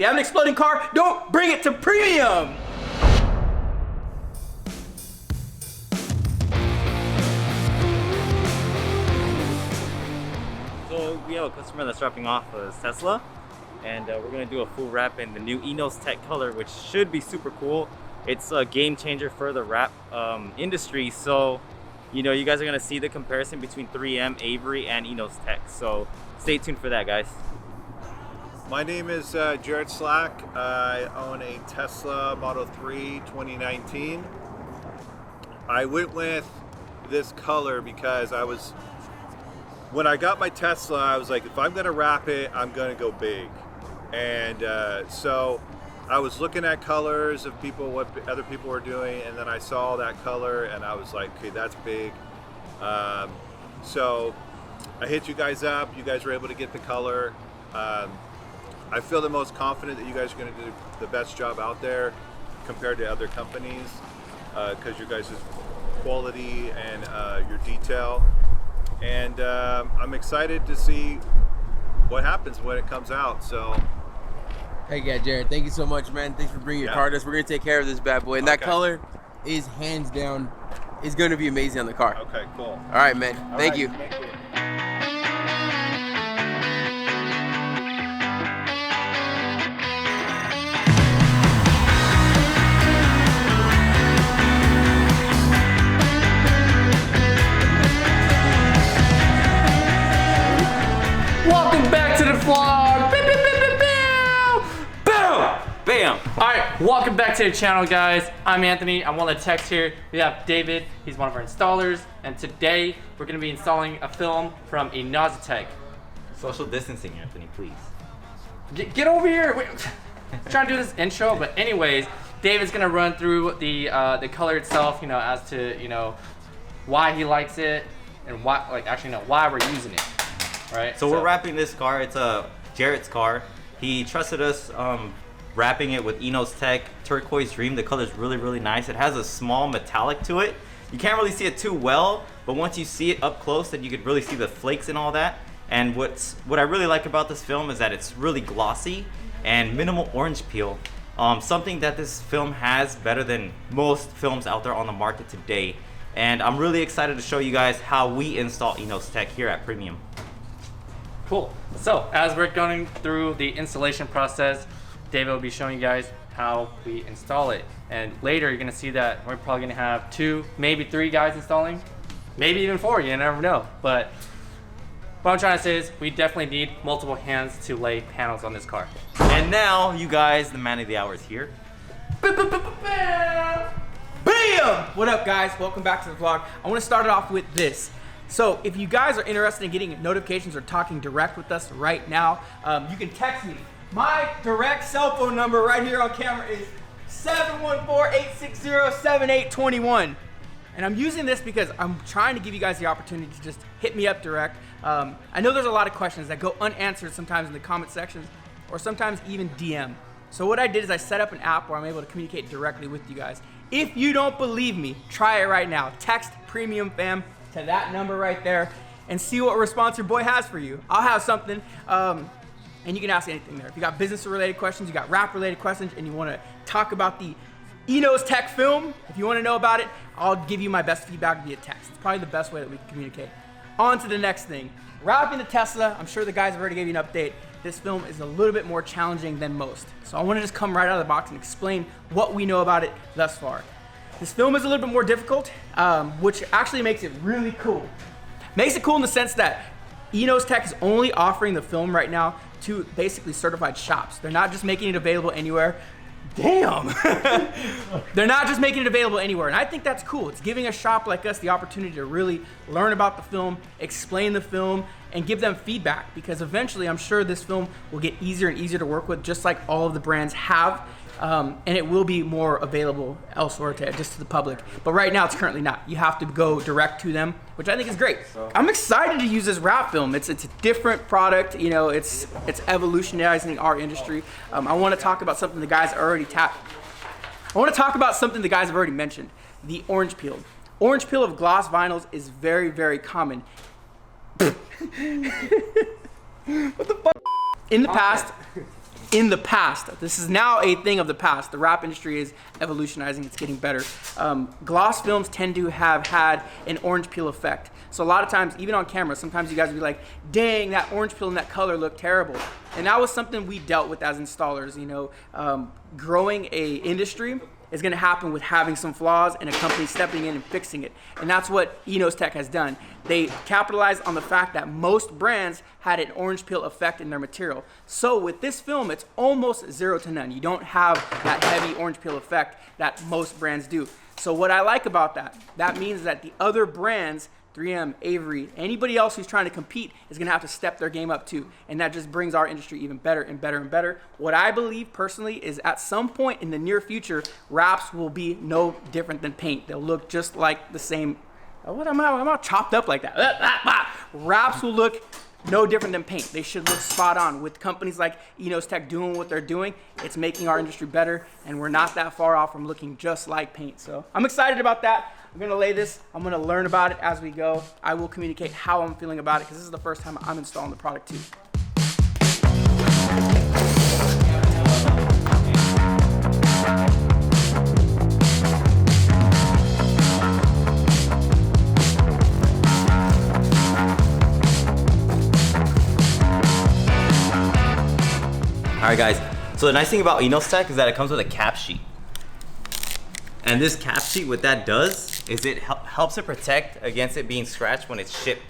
you have an exploding car, don't bring it to premium. So we have a customer that's dropping off a Tesla, and we're gonna do a full wrap in the new Enos Tech color, which should be super cool. It's a game changer for the wrap industry. So, you know, you guys are gonna see the comparison between 3M, Avery, and Enos Tech. So stay tuned for that, guys. My name is Jared Slack. I own a Tesla Model 3 2019. I went with this color because when I got my Tesla, I was like, if I'm gonna wrap it, I'm gonna go big. And so I was looking at colors of what other people were doing, and then I saw that color and I was like, okay, that's big. So I hit you guys up. You guys were able to get the color. I feel the most confident that you guys are going to do the best job out there compared to other companies because your guys' quality and your detail. And I'm excited to see what happens when it comes out. So, hey, yeah, Jared, thank you so much, man. Thanks for bringing your car to us. We're going to take care of this bad boy. And that color is hands down, is going to be amazing on the car. Okay, cool. All right, man. Thank you. Thank you. Welcome back to the vlog. Boom! Bam! Alright, welcome back to the channel, guys. I'm Anthony. I'm one of the techs here. We have David. He's one of our installers. And today, we're going to be installing a film from a Nositech. Social distancing, Anthony, please. Get over here. Wait. I'm trying to do this intro, but anyways, David's going to run through the color itself, you know, as to, you know, why he likes it and why, why we're using it. Right? So we're wrapping this car. It's Jarrett's car. He trusted us wrapping it with Enos Tech Turquoise Dream. The color's really, really nice. It has a small metallic to it. You can't really see it too well, but once you see it up close, then you could really see the flakes and all that. And what I really like about this film is that it's really glossy and minimal orange peel. Something that this film has better than most films out there on the market today. And I'm really excited to show you guys how we install Enos Tech here at Premium. Cool. So as we're going through the installation process, David will be showing you guys how we install it. And later you're gonna see that we're probably gonna have 2, maybe 3 guys installing, maybe even 4, you never know. But what I'm trying to say is we definitely need multiple hands to lay panels on this car. And now, you guys, the man of the hour is here. Bam! What up, guys? Welcome back to the vlog. I wanna start it off with this. So if you guys are interested in getting notifications or talking direct with us right now, you can text me. My direct cell phone number right here on camera is 714-860-7821. And I'm using this because I'm trying to give you guys the opportunity to just hit me up direct. I know there's a lot of questions that go unanswered sometimes in the comment sections or sometimes even DM. So what I did is I set up an app where I'm able to communicate directly with you guys. If you don't believe me, try it right now. Text Premium Fam to that number right there and see what response your boy has for you. I'll have something, and you can ask anything there. If you got business related questions, you got rap related questions, and you wanna talk about the Enos Tech film, if you wanna know about it, I'll give you my best feedback via text. It's probably the best way that we can communicate. On to the next thing. Wrapping the Tesla, I'm sure the guys have already gave you an update. This film is a little bit more challenging than most. So I wanna just come right out of the box and explain what we know about it thus far. This film is a little bit more difficult, which actually makes it really cool. Makes it cool in the sense that Enos Tech is only offering the film right now to basically certified shops. They're not just making it available anywhere. Damn! They're not just making it available anywhere, and I think that's cool. It's giving a shop like us the opportunity to really learn about the film, explain the film, and give them feedback, because eventually I'm sure this film will get easier and easier to work with, just like all of the brands have. And it will be more available elsewhere just to the public. But right now it's currently not. You have to go direct to them, which I think is great. I'm excited to use this wrap film. It's a different product. You know, it's evolutionizing our industry. I want to talk about something the guys already tapped. I want to talk about something the guys have already mentioned: the orange peel. Orange peel of gloss vinyls is very, very common. What the fuck? In the past, in the past. This is now a thing of the past. The wrap industry is evolutionizing, it's getting better. Gloss films tend to have had an orange peel effect. So a lot of times, even on camera, sometimes you guys will be like, dang, that orange peel and that color look terrible. And that was something we dealt with as installers. You know, growing a industry is going to happen with having some flaws and a company stepping in and fixing it. And that's what Enos Tech has done. They capitalized on the fact that most brands had an orange peel effect in their material. So with this film, it's almost 0 to none. You don't have that heavy orange peel effect that most brands do. So what I like about that, that means that the other brands, 3M, Avery, anybody else who's trying to compete is going to have to step their game up too. And that just brings our industry even better and better and better. What I believe personally is at some point in the near future, wraps will be no different than paint. They'll look just like the same. What am I chopped up like that? Wraps will look no different than paint. They should look spot on. With companies like Enos Tech doing what they're doing, it's making our industry better, and we're not that far off from looking just like paint. So I'm excited about that. I'm gonna lay this, I'm gonna learn about it as we go. I will communicate how I'm feeling about it because this is the first time I'm installing the product too. All right, guys. So the nice thing about Enos Tech is that it comes with a cap sheet. And this cap sheet, what that does is it helps it protect against it being scratched when it's shipped.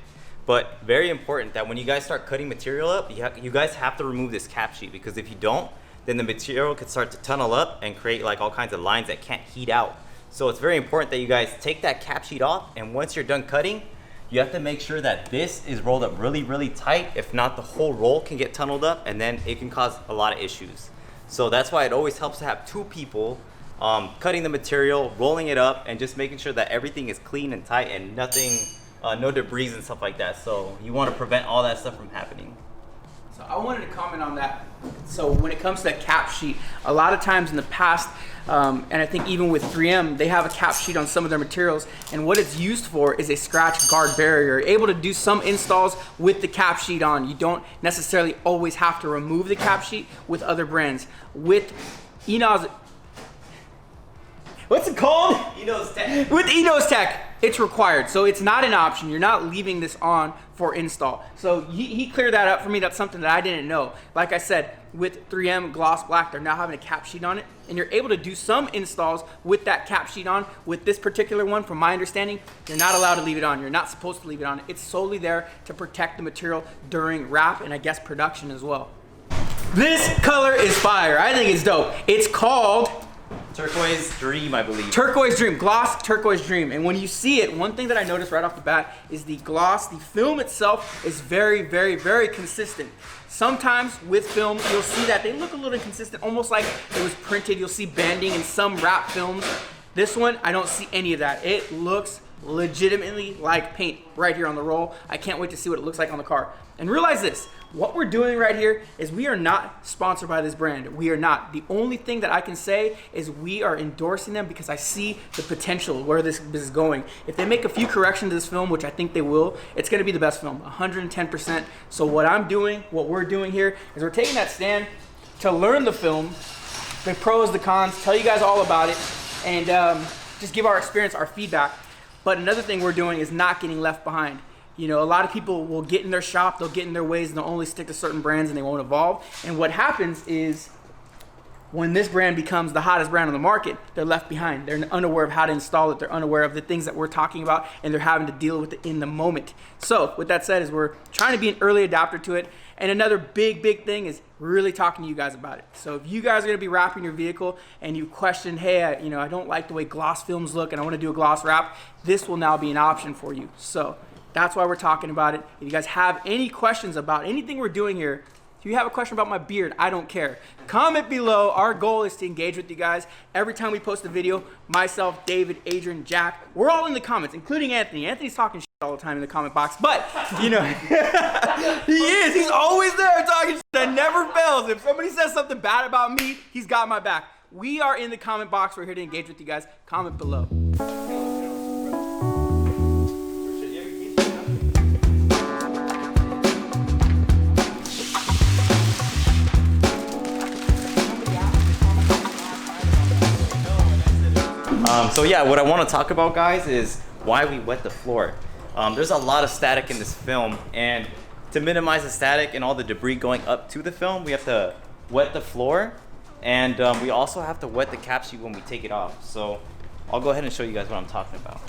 But very important that when you guys start cutting material up, you guys have to remove this cap sheet, because if you don't, then the material could start to tunnel up and create like all kinds of lines that can't heat out. So it's very important that you guys take that cap sheet off, and once you're done cutting, you have to make sure that this is rolled up really, really tight. If not, the whole roll can get tunneled up, and then it can cause a lot of issues. So that's why it always helps to have 2 people cutting the material, rolling it up, and just making sure that everything is clean and tight and nothing, no debris and stuff like that. So you want to prevent all that stuff from happening. So I wanted to comment on that. So when it comes to that cap sheet, a lot of times in the past, and I think even with 3M, they have a cap sheet on some of their materials, and what it's used for is a scratch guard barrier. You're able to do some installs with the cap sheet on. You don't necessarily always have to remove the cap sheet with other brands. With Enos, what's it called? Enos Tech. With Enos Tech, it's required. So it's not an option. You're not leaving this on for install. So he cleared that up for me. That's something that I didn't know. Like I said, with 3M Gloss Black, they're now having a cap sheet on it, and you're able to do some installs with that cap sheet on. With this particular one, from my understanding, you're not allowed to leave it on. You're not supposed to leave it on. It's solely there to protect the material during wrap and I guess production as well. This color is fire. I think it's dope. It's called Turquoise Dream, I believe. Turquoise Dream, Gloss Turquoise Dream. And when you see it, one thing that I noticed right off the bat is the gloss, the film itself is very, very, very consistent. Sometimes with film, you'll see that they look a little inconsistent, almost like it was printed. You'll see banding in some wrap films. This one, I don't see any of that. It looks legitimately like paint right here on the roll. I can't wait to see what it looks like on the car. And realize this, what we're doing right here is we are not sponsored by this brand. We are not. The only thing that I can say is we are endorsing them because I see the potential where this is going. If they make a few corrections to this film, which I think they will, it's gonna be the best film, 110%. So what I'm doing, what we're doing here, is we're taking that stand to learn the film, the pros, the cons, tell you guys all about it, and just give our experience, our feedback. But another thing we're doing is not getting left behind. You know, a lot of people will get in their shop, they'll get in their ways, and they'll only stick to certain brands and they won't evolve. And what happens is when this brand becomes the hottest brand on the market, they're left behind. They're unaware of how to install it. They're unaware of the things that we're talking about, and they're having to deal with it in the moment. So with that said, is we're trying to be an early adapter to it. And another big thing is really talking to you guys about it. So if you guys are gonna be wrapping your vehicle and you question, hey, I don't like the way gloss films look and I wanna do a gloss wrap, this will now be an option for you. So that's why we're talking about it. If you guys have any questions about anything we're doing here, if you have a question about my beard, I don't care. Comment below. Our goal is to engage with you guys. Every time we post a video, myself, David, Adrian, Jack, we're all in the comments, including Anthony. Anthony's talking shit all the time in the comment box, but, you know, he is. He's always there talking shit. That never fails. If somebody says something bad about me, he's got my back. We are in the comment box. We're here to engage with you guys. Comment below. So yeah, what I want to talk about, guys, is why we wet the floor. There's a lot of static in this film, and to minimize the static and all the debris going up to the film, we have to wet the floor, and we also have to wet the cap sheet when we take it off. So I'll go ahead and show you guys what I'm talking about.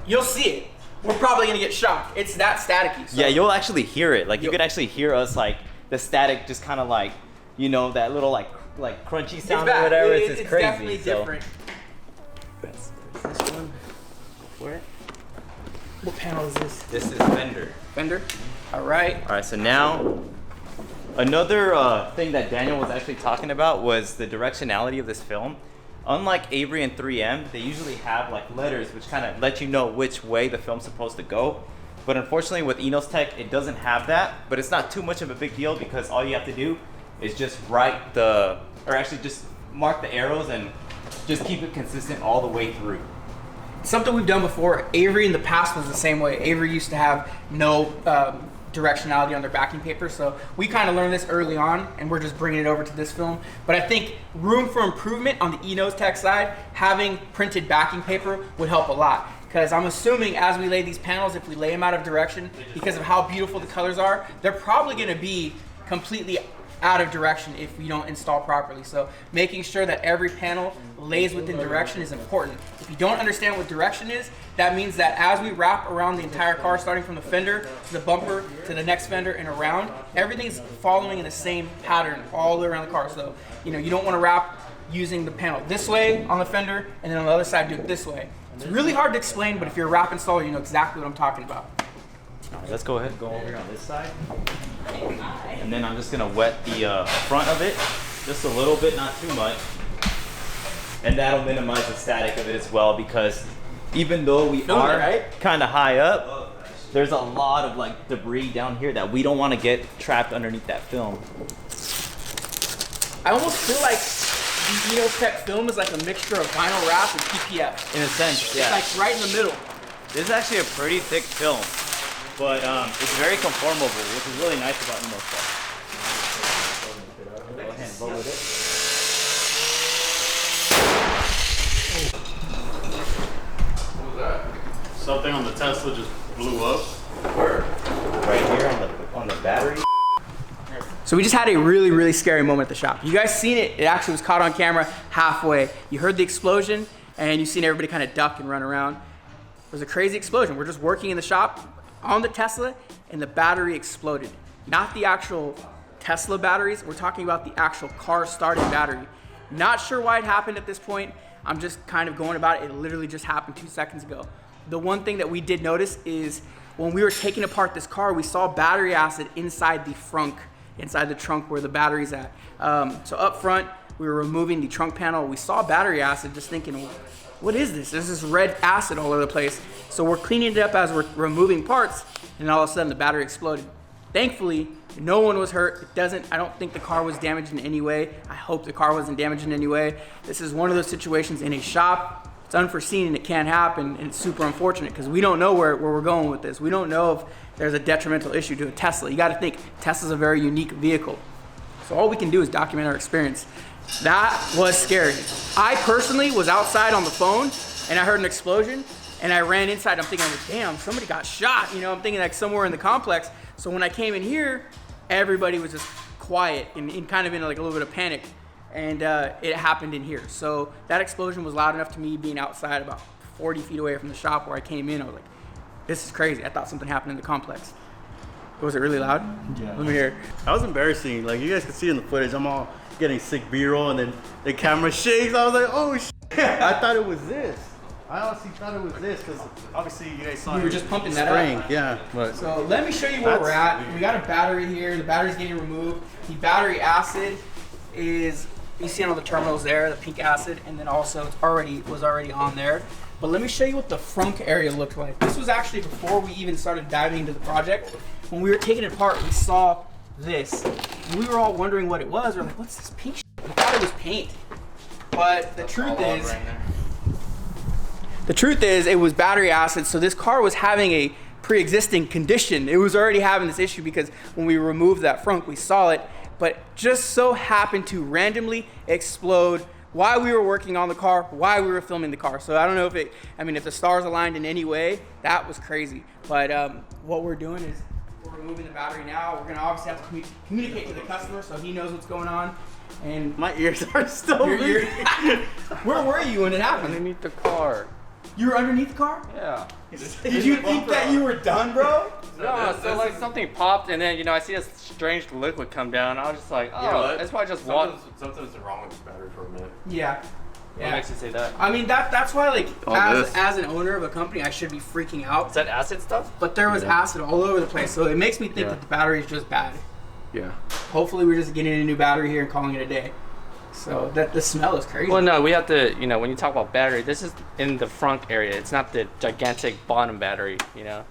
You'll see it. We're probably gonna get shocked. It's that staticky. So. Yeah, you'll actually hear it. Like you could actually hear us, like the static, just kind of like, you know, that little like crunchy sound or whatever. It's just crazy. Definitely different. This one for it. What panel is this? This is Fender. Fender. All right. All right. So now, another thing that Daniel was actually talking about was the directionality of this film. Unlike Avery and 3M, they usually have like letters which kind of let you know which way the film's supposed to go. But unfortunately with Enos Tech, it doesn't have that. But it's not too much of a big deal because all you have to do is just just mark the arrows and just keep it consistent all the way through. Something we've done before. Avery in the past was the same way. Avery used to have no directionality on their backing paper, so we kind of learned this early on, and we're just bringing it over to this film. But I think room for improvement on the Enos Tech side, having printed backing paper would help a lot. Because I'm assuming as we lay these panels, if we lay them out of direction, because of how beautiful the colors are, they're probably going to be completely out of direction if we don't install properly. So making sure that every panel lays within direction is important. If you don't understand what direction is, that means that as we wrap around the entire car, starting from the fender to the bumper to the next fender and around, everything's following in the same pattern all the way around the car. So you don't want to wrap using the panel this way on the fender and then on the other side do it this way. It's really hard to explain, but if you're a wrap installer, you know exactly what I'm talking about. All right, let's go ahead and go over here on this side. And then I'm just gonna wet the front of it, just a little bit, not too much. And that'll minimize the static of it as well, because even though we are kind of high up, there's a lot of like debris down here that we don't want to get trapped underneath that film. I almost feel like the Enos Tech film is like a mixture of vinyl wrap and PPF. In a sense, yeah. It's like right in the middle. This is actually a pretty thick film, but it's very conformable, which is really nice about Enos Tech. Go ahead and roll with it. What was that? Something on the Tesla just blew up. Where? Right here on the battery. So we just had a really, really scary moment at the shop. You guys seen it. It actually was caught on camera halfway. You heard the explosion and you seen everybody kind of duck and run around. It was a crazy explosion. We're just working in the shop on the Tesla and the battery exploded. Not the actual Tesla batteries. We're talking about the actual car starting battery. Not sure why it happened at this point. I'm just kind of going about it. It literally just happened 2 seconds ago. The one thing that we did notice is when we were taking apart this car, we saw battery acid inside the frunk, inside the trunk where the battery's at. So up front, we were removing the trunk panel. We saw battery acid, just thinking, what is this? There's this red acid all over the place. So we're cleaning it up as we're removing parts, and all of a sudden the battery exploded. Thankfully, no one was hurt. I don't think the car was damaged in any way. I hope the car wasn't damaged in any way. This is one of those situations in a shop. It's unforeseen and it can happen, and it's super unfortunate because we don't know where we're going with this. We don't know if there's a detrimental issue to a Tesla. You got to think, Tesla's a very unique vehicle. So all we can do is document our experience. That was scary. I personally was outside on the phone and I heard an explosion and I ran inside. I'm thinking, damn, somebody got shot. I'm thinking like somewhere in the complex. So when I came in here, everybody was just quiet and kind of in like a little bit of panic. And it happened in here. So that explosion was loud enough to me being outside about 40 feet away from the shop where I came in. I was like, this is crazy. I thought something happened in the complex. Was it really loud? Yeah. Let me hear. That was embarrassing. Like, you guys can see in the footage, I'm all getting sick B-roll, and then the camera shakes. I was like, oh, shit. I thought it was this. I honestly thought it was this, because obviously you guys saw We it were just pumping that spraying. up. Yeah, but So let me show you where we're at. We got a battery here. The battery's getting removed. The battery acid is, you see it on the terminals there, the pink acid, and then also it was already on there. But let me show you what the frunk area looked like. This was actually before we even started diving into the project. When we were taking it apart, we saw this. And we were all wondering what it was. We're like, what's this pink shit? We thought it was paint. But the truth is, it was battery acid. So this car was having a pre-existing condition. It was already having this issue because when we removed that frunk, we saw it. But just so happened to randomly explode why we were working on the car, why we were filming the car. So I don't know if if the stars aligned in any way, that was crazy. But what we're doing is we're removing the battery now. We're gonna obviously have to communicate to the customer so he knows what's going on. And My ears are still your ringing. where were you when it happened? Underneath the car. You were underneath the car? Yeah. Did you think that you were done, bro? No, so like something popped, and then I see a strange liquid come down. I was just like, oh, that's probably just water. Something's wrong with this battery for a minute. Yeah. What makes you say that? I mean, that's why, like, this. as an owner of a company, I should be freaking out. Is that acid stuff? But there was acid all over the place, so it makes me think that the battery is just bad. Yeah. Hopefully, we're just getting a new battery here and calling it a day. So the smell is crazy. Well, no, we have to, when you talk about battery, this is in the front area. It's not the gigantic bottom battery, Yeah.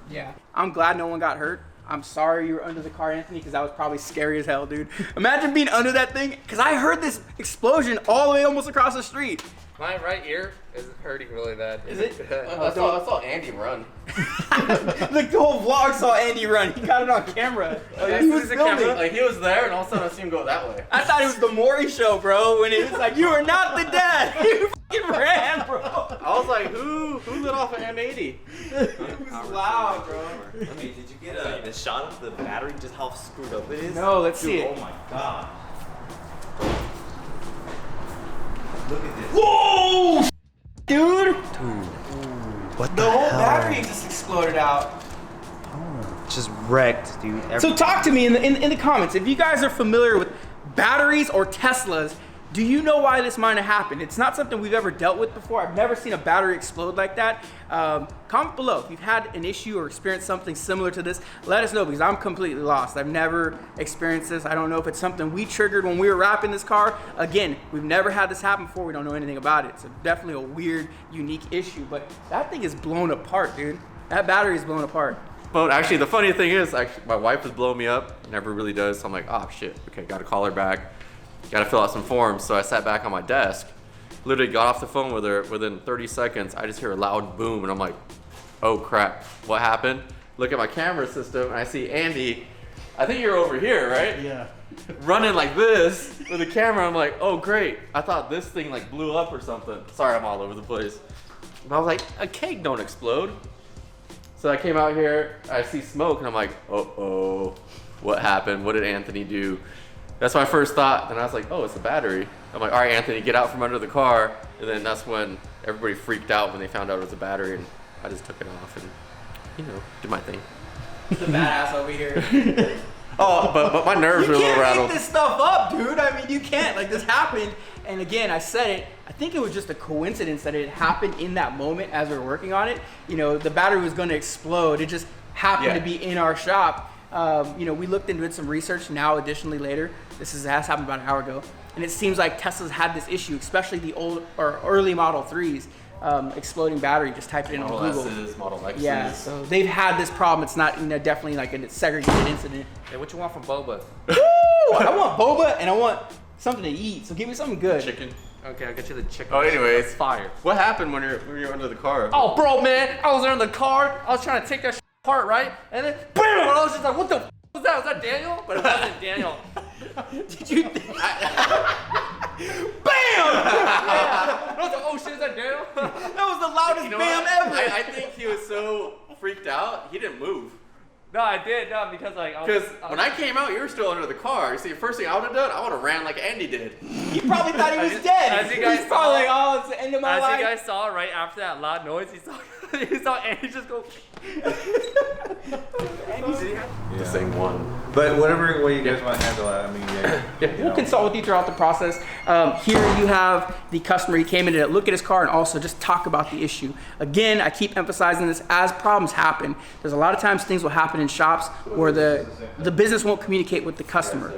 I'm glad no one got hurt. I'm sorry you were under the car, Anthony, because that was probably scary as hell, dude. Imagine being under that thing, because I heard this explosion all the way almost across the street. My right ear is hurting really bad. Is it? I saw Andy run. The whole vlog saw Andy run. He got it on camera. He was filming. Like, he was there, and all of a sudden I see him go that way. I thought it was the Maury show, bro, when it was like, you are not the dad. You fucking ran, bro. I was like, who lit off an M80? It was loud, bro. Did you get a shot of the battery, just how screwed up it is? No, let's see it. Oh my god. Look at this. Whoa! Dude! What The whole battery just exploded out. Just wrecked, dude. So talk to me in the comments. If you guys are familiar with batteries or Teslas, do you know why this might have happened? It's not something we've ever dealt with before. I've never seen a battery explode like that. Comment below if you've had an issue or experienced something similar to this. Let us know, because I'm completely lost. I've never experienced this. I don't know if it's something we triggered when we were wrapping this car. Again, we've never had this happen before. We don't know anything about it. It's definitely a weird, unique issue. But that thing is blown apart, dude. That battery is blown apart. But actually, the funny thing is, my wife was blowing me up. Never really does. So I'm like, oh shit. Okay, gotta call her back. Gotta fill out some forms. So I sat back on my desk, literally got off the phone with her. Within 30 seconds, I just hear a loud boom, and I'm like, oh crap, what happened? Look at my camera system, and I see Andy. I think you're over here, right? Yeah. Running like this with the camera. I'm like, oh great. I thought this thing like blew up or something. Sorry, I'm all over the place. But I was like, a cake don't explode. So I came out here, I see smoke, and I'm like, uh-oh, what happened? What did Anthony do? That's my first thought. Then I was like, oh, it's the battery. I'm like, all right, Anthony, get out from under the car. And then that's when everybody freaked out when they found out it was a battery, and I just took it off and, did my thing. The badass over here. Oh, but my nerves were a little You rattled. can't make this stuff up, dude. I mean, you can't. Like, this happened. And again, I said it. I think it was just a coincidence that it happened in that moment as we were working on it. The battery was going to explode. It just happened to be in our shop. We looked into it, some research now, additionally later. This has happened about an hour ago. And it seems like Tesla's had this issue, especially the old or early Model 3s, exploding battery. Just type it in on Google. Model S's, Model X's. Yeah, so they've had this problem. It's not definitely like a segregated incident. Hey, what you want from Boba? Woo! I want boba and I want something to eat. So give me something good. Chicken. Okay, I'll get you the chicken. Oh, anyways. That's fire. What happened when you're under the car? Oh, bro, man, I was in the car. I was trying to take that apart, right? And then, BAM! And I was just like, what the was that? Was that Daniel? But it wasn't Daniel. Did you think? BAM! Yeah. I was like, oh shit, is that Daniel? That was the loudest BAM ever. I think he was so freaked out, he didn't move. No, I did, because like Because when I came out, you were still under the car. See, the first thing I would have done, I would have ran like Andy did. He probably thought he was dead. as you guys He's probably saw- like, oh, it's the end of my As life. you guys saw right after that loud noise, he saw Andy just go. The same one. But whatever way you guys want to handle it, I mean, We'll consult with you throughout the process. Here you have the customer. He came in to look at his car and also just talk about the issue. Again, I keep emphasizing this, as problems happen, there's a lot of times things will happen in shops where the business won't communicate with the customer.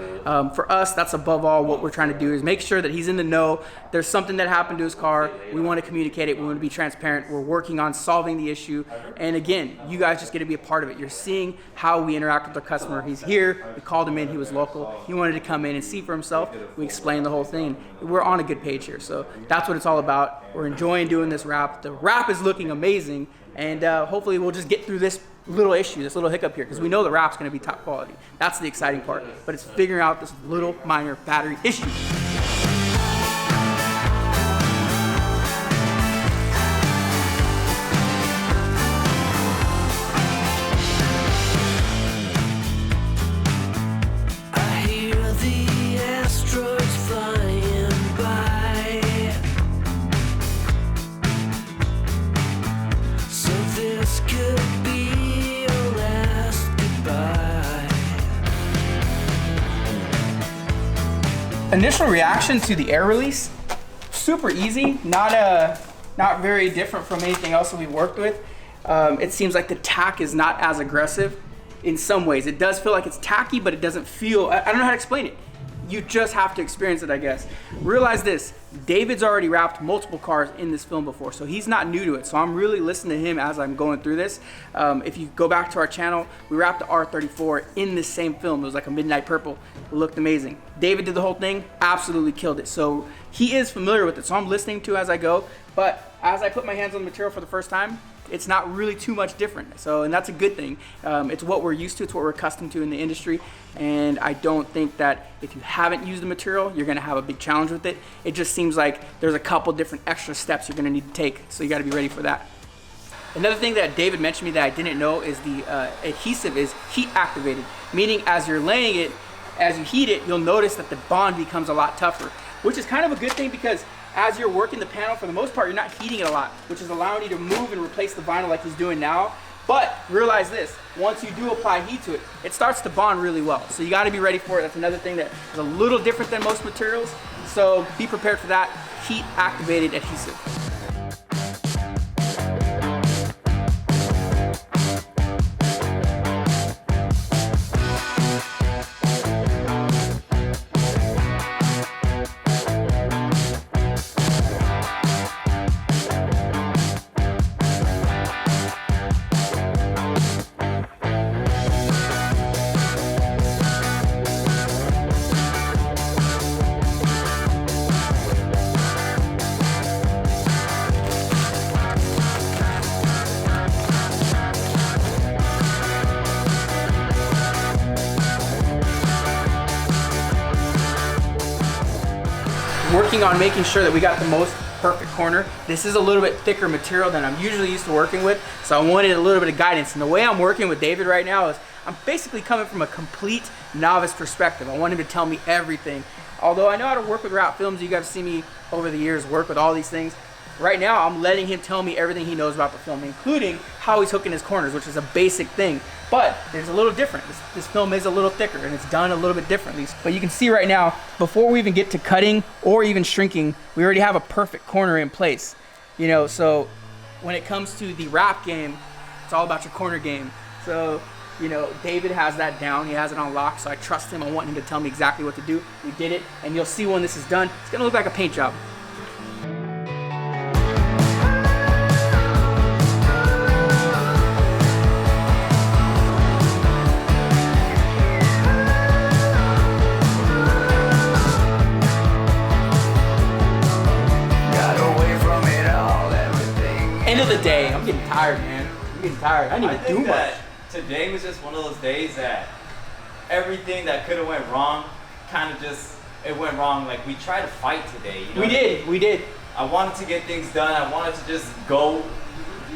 For us, that's above all what we're trying to do, is make sure that he's in the know. There's something that happened to his car. We want to communicate it. We want to be transparent. We're working on solving the issue. And again, you guys just get to be a part of it. You're seeing how we interact with the customer. He's here. We called him in. He was local. He wanted to come in and see for himself. We explained the whole thing. We're on a good page here. So that's what it's all about. We're enjoying doing this wrap. The wrap is looking amazing. And hopefully we'll just get through this little issue, this little hiccup here, because we know the wrap's going to be top quality. That's the exciting part. But it's figuring out this little minor battery issue. initial reaction to the air release, super easy, not very different from anything else that we've worked with. It seems like the tack is not as aggressive in some ways. It does feel like it's tacky, but it doesn't feel, I don't know how to explain it. You just have to experience it, I guess. Realize this, David's already wrapped multiple cars in this film before, so he's not new to it. So I'm really listening to him as I'm going through this. If you go back to our channel, we wrapped the R34 in this same film. It was like a midnight purple. It looked amazing. David did the whole thing, absolutely killed it. So he is familiar with it, so I'm listening to as I go. But as I put my hands on the material for the first time, it's not really too much different. So, and that's a good thing. It's what we're used to, it's what we're accustomed to in the industry. And I don't think that if you haven't used the material, you're gonna have a big challenge with it. It just seems like there's a couple different extra steps you're gonna need to take. So you gotta be ready for that. Another thing that David mentioned to me that I didn't know is the adhesive is heat activated, meaning as you're laying it, as you heat it, you'll notice that the bond becomes a lot tougher, which is kind of a good thing because as you're working the panel, for the most part, you're not heating it a lot, which is allowing you to move and replace the vinyl like he's doing now. But realize this, once you do apply heat to it, it starts to bond really well. So you gotta be ready for it. That's another thing that is a little different than most materials. So be prepared for that heat activated adhesive. Working on making sure that we got the most perfect corner. This is a little bit thicker material than I'm usually used to working with, so I wanted a little bit of guidance. And the way I'm working with David right now is I'm basically coming from a complete novice perspective. I want him to tell me everything. Although I know how to work with wrap films, you guys see me over the years work with all these things. Right now, I'm letting him tell me everything he knows about the film, including how he's hooking his corners, which is a basic thing. But it's a little different. This film is a little thicker and it's done a little bit differently. But you can see right now, before we even get to cutting or even shrinking, we already have a perfect corner in place. You know, so when it comes to the wrap game, it's all about your corner game. So, you know, David has that down. He has it on lock, so I trust him. I want him to tell me exactly what to do. We did it, and you'll see when this is done. It's gonna look like a paint job. End of the day, I'm getting tired, man. I'm getting tired. I didn't even do much. Today was just one of those days that everything that could have went wrong, kind of just, it went wrong. Like, we tried to fight today. You know? We did. I wanted to get things done. I wanted to just go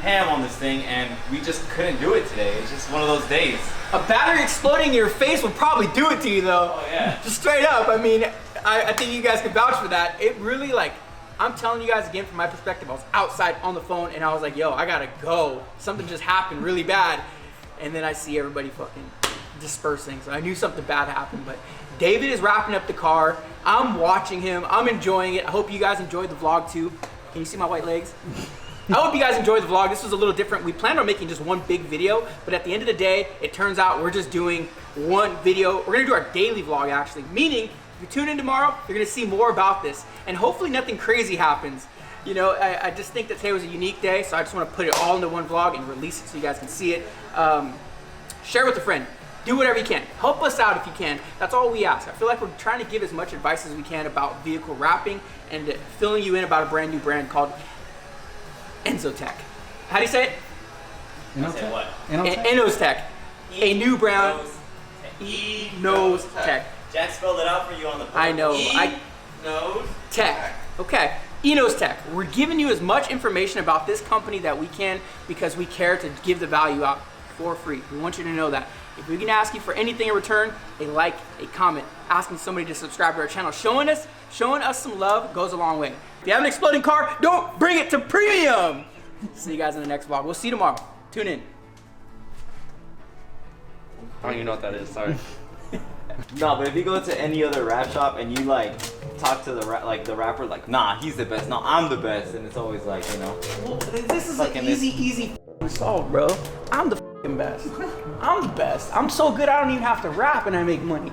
ham on this thing, and we just couldn't do it today. It's just one of those days. A battery exploding in your face will probably do it to you, though. Oh, yeah. Just straight up. I mean, I think you guys can vouch for that. It really, like, I'm telling you guys again from my perspective, I was outside on the phone and I was like, yo, I gotta go. Something just happened really bad. And then I see everybody fucking dispersing. So I knew something bad happened, but David is wrapping up the car. I'm watching him, I'm enjoying it. I hope you guys enjoyed the vlog too. Can you see my white legs? I hope you guys enjoyed the vlog. This was a little different. We planned on making just one big video, but at the end of the day, it turns out we're just doing one video. We're gonna do our daily vlog actually, meaning if you tune in tomorrow, you're gonna see more about this, and hopefully nothing crazy happens. You know, I just think that today was a unique day, so I just wanna put it all into one vlog and release it so you guys can see it. Share with a friend. Do whatever you can. Help us out if you can. That's all we ask. I feel like we're trying to give as much advice as we can about vehicle wrapping and filling you in about a brand new brand called Enzotech. How do you say it? Say what? Enostech. A new brand. Enostech. Jack spelled it out for you on the board. I know. Tech. Okay. Enostech. We're giving you as much information about this company that we can because we care to give the value out for free. We want you to know that. If we can ask you for anything in return, a like, a comment, asking somebody to subscribe to our channel, showing us some love goes a long way. If you have an exploding car, don't bring it to premium. See you guys in the next vlog. We'll see you tomorrow. Tune in. I don't even know what that is, sorry. No, but if you go to any other rap shop and you like talk to the rapper, like, nah, he's the best. No, I'm the best, and it's always like, you know. Well, this is an Fucking easy solve, bro. I'm the best. I'm the best. I'm so good I don't even have to rap and I make money.